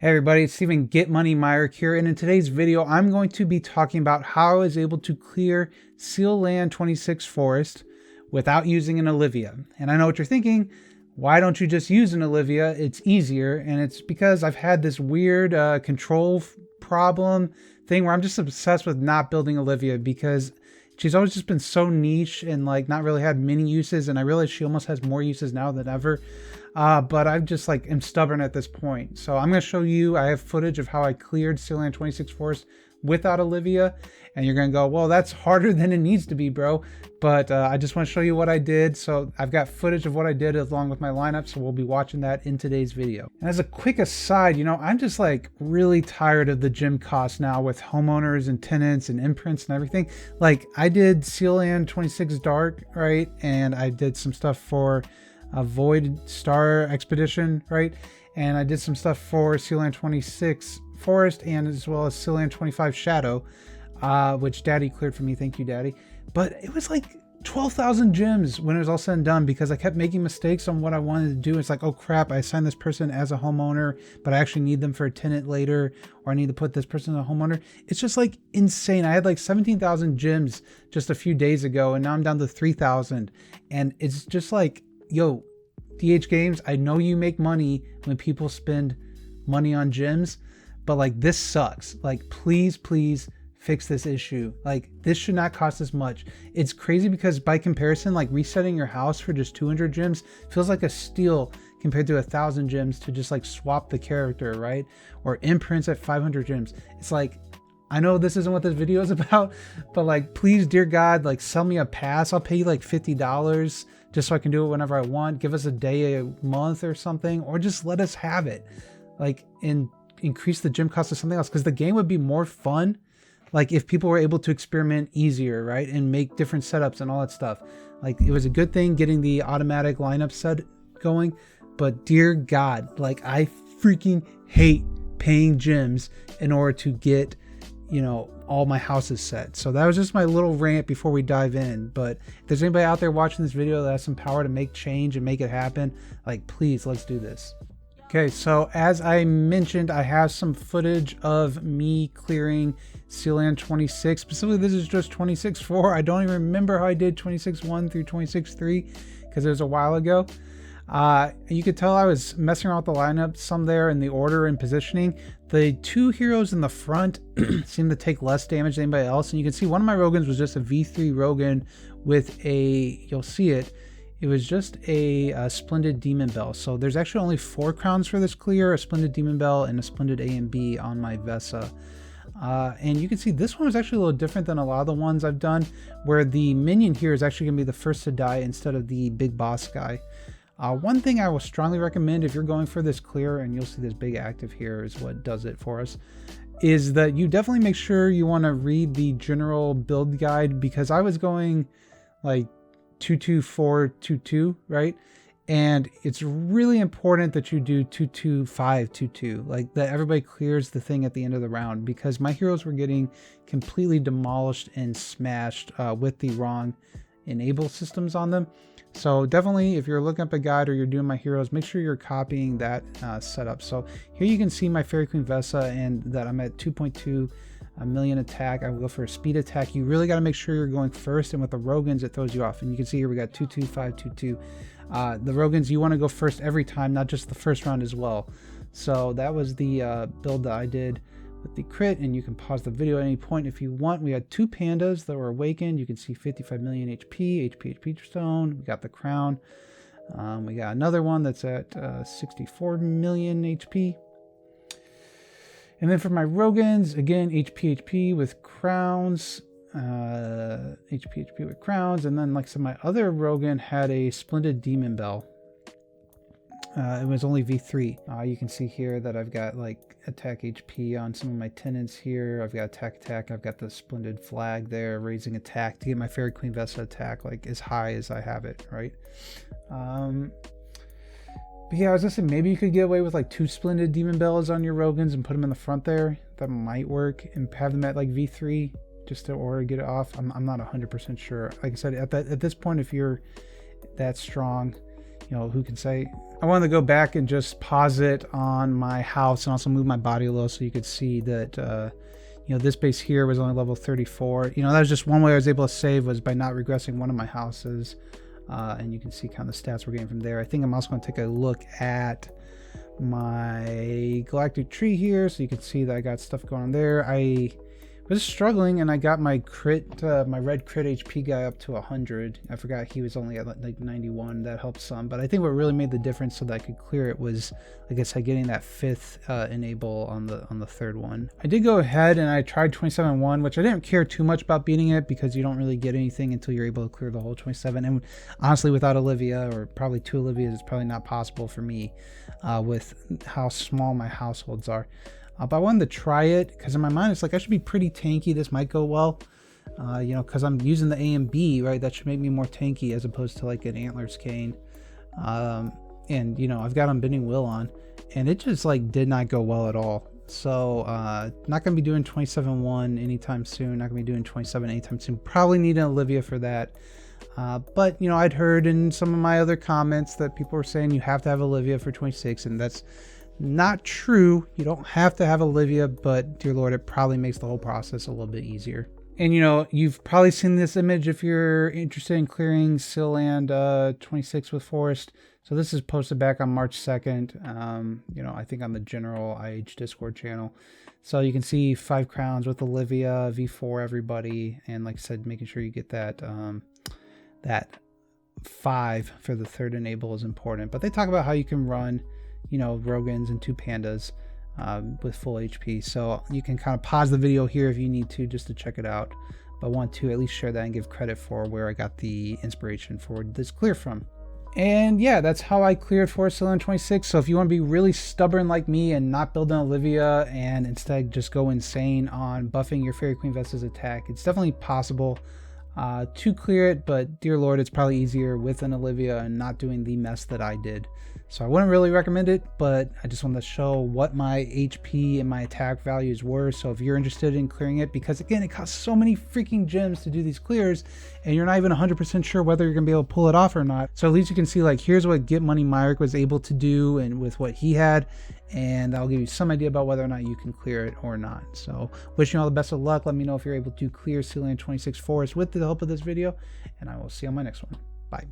Hey everybody, it's Steven GetMoneyMyrick here, and in today's video I'm going to be talking about how I was able to clear SL26 forest without using an Elyvia. And I know what you're thinking, why don't you just use an Elyvia? It's easier, and it's because I've had this weird control problem thing where I'm just obsessed with not building Elyvia because she's always just been so niche and like not really had many uses, and I realize she almost has more uses now than ever. But I'm just like, am stubborn at this point. So I'm going to show you, I have footage of how I cleared SL26 forest without Elyvia. And you're going to go, well, that's harder than it needs to be, bro. But I just want to show you what I did. So I've got footage of what I did along with my lineup. So we'll be watching that in today's video. And as a quick aside, you know, I'm just like really tired of the gym costs now with homeowners and tenants and imprints and everything. Like I did SL26 Dark, right? And I did some stuff for a Void Star Expedition, right? And I did some stuff for SL26 Forest and as well as SL25 Shadow, which Daddy cleared for me. Thank you, Daddy. But it was like 12,000 gems when it was all said and done because I kept making mistakes on what I wanted to do. It's like, oh crap, I assigned this person as a homeowner, but I actually need them for a tenant later, or I need to put this person as a homeowner. It's just like insane. I had like 17,000 gems just a few days ago, and now I'm down to 3,000. And it's just like, yo, DH Games, I know you make money when people spend money on gyms, but like this sucks. Like please fix this issue. Like this should not cost this much. It's crazy because by comparison, like resetting your house for just 200 gems feels like a steal compared to 1,000 gems to just like swap the character, right? Or imprints at 500 gems. It's like, I know this isn't what this video is about, but like, please, dear God, like sell me a pass. I'll pay you like $50 just so I can do it whenever I want. Give us a day, a month or something, or just let us have it. Like, and increase the gym cost of something else, because the game would be more fun like if people were able to experiment easier, right? And make different setups and all that stuff. Like it was a good thing getting the automatic lineup set going, but dear God, like I freaking hate paying gyms in order to get, you know, all my houses set. So that was just my little rant before we dive in. But if there's anybody out there watching this video that has some power to make change and make it happen, like please, let's do this. Okay, so as I mentioned, I have some footage of me clearing SL26. Specifically, this is just 26.4. I don't even remember how I did 26.1 through 26.3 because it was a while ago. You could tell I was messing around with the lineup some there in the order and positioning. The two heroes in the front seem to take less damage than anybody else. And you can see one of my Rogans was just a V3 Rogan with a, you'll see it, it was just a Splendid Demon Bell. So there's actually only 4 crowns for this clear, a Splendid Demon Bell and a Splendid A and B on my Vesa. And you can see this one was actually a little different than a lot of the ones I've done, where the minion here is actually going to be the first to die instead of the big boss guy. One thing I will strongly recommend if you're going for this clear, and you'll see this big active here is what does it for us, is that you definitely make sure you want to read the general build guide, because I was going like 22422, right? And it's really important that you do 22522, like that everybody clears the thing at the end of the round, because my heroes were getting completely demolished and smashed with the wrong enable systems on them. So definitely, if you're looking up a guide or you're doing my heroes, make sure you're copying that setup. So here you can see my Fairy Queen Vesa and that I'm at 2.2 million attack. I will go for a speed attack. You really got to make sure you're going first, and with the Rogans it throws you off. And you can see here we got 22522. The Rogans, you want to go first every time, not just the first round as well. So that was the build that I did with the crit, and you can pause the video at any point if you want. We had 2 pandas that were awakened. You can see 55 million HP stone. We got the crown. We got another one that's at 64 million HP. And then for my Rogans, again, HP with crowns, HP with crowns. And then like I said, my other Rogan had a Splendid Demon Bell. It was only V3. You can see here that I've got like attack HP on some of my tenants here. I've got attack. I've got the Splendid flag there, raising attack to get my Fairy Queen Vesa attack like as high as I have it, right? But yeah, I was gonna say maybe you could get away with like 2 Splendid Demon Bells on your Rogans and put them in the front there. That might work, and have them at like V3 just to or get it off. I'm not 100% sure. Like I said, at this point, if you're that strong, you know, who can say? I wanted to go back and just pause it on my house and also move my body a little so you could see that, you know, this base here was only level 34. You know, that was just one way I was able to save, was by not regressing one of my houses. And you can see kind of the stats we're getting from there. I think I'm also going to take a look at my galactic tree here so you can see that I got stuff going on there. I was struggling and I got my crit, my red crit HP guy up to 100. I forgot he was only at like 91. That helped some, but I think what really made the difference so that I could clear it was, like I said, getting that 5th enable on the 3rd one. I did go ahead and I tried 27-1, which I didn't care too much about beating it because you don't really get anything until you're able to clear the whole 27. And honestly, without Elyvia, or probably 2 Elyvias, it's probably not possible for me with how small my households are. But I wanted to try it because in my mind it's like I should be pretty tanky. This might go well, you know, because I'm using the A and B, right? That should make me more tanky as opposed to like an Antlers cane. And you know, I've got Unbending Will on, and it just like did not go well at all. So not gonna be doing 27-1 anytime soon. Not gonna be doing 27 anytime soon. Probably need an Elyvia for that. But you know, I'd heard in some of my other comments that people were saying you have to have Elyvia for 26, and that's not true. You don't have to have Elyvia, but dear Lord, it probably makes the whole process a little bit easier. And you know, you've probably seen this image if you're interested in clearing Seal Land 26 with Forest. So this is posted back on March 2nd, you know, I think on the general IH Discord channel. So you can see 5 crowns with Elyvia, V4 everybody, and like I said, making sure you get that that 5 for the 3rd enable is important. But they talk about how you can run, you know, Rogans and 2 Pandas with full HP. So you can kind of pause the video here if you need to, just to check it out. But I want to at least share that and give credit for where I got the inspiration for this clear from. And yeah, that's how I cleared Forest Seal Land 26. So if you want to be really stubborn like me and not build an Elyvia and instead just go insane on buffing your Fairy Queen Vesta's attack, it's definitely possible to clear it, but dear Lord, it's probably easier with an Elyvia and not doing the mess that I did. So I wouldn't really recommend it, but I just wanted to show what my HP and my attack values were. So if you're interested in clearing it, because again, it costs so many freaking gems to do these clears, and you're not even 100% sure whether you're gonna be able to pull it off or not. So at least you can see, like, here's what GetMoneyMyrick was able to do and with what he had, and that'll give you some idea about whether or not you can clear it or not. So wishing you all the best of luck. Let me know if you're able to clear Seal Land 26 Forest with the help of this video, and I will see you on my next one. Bye.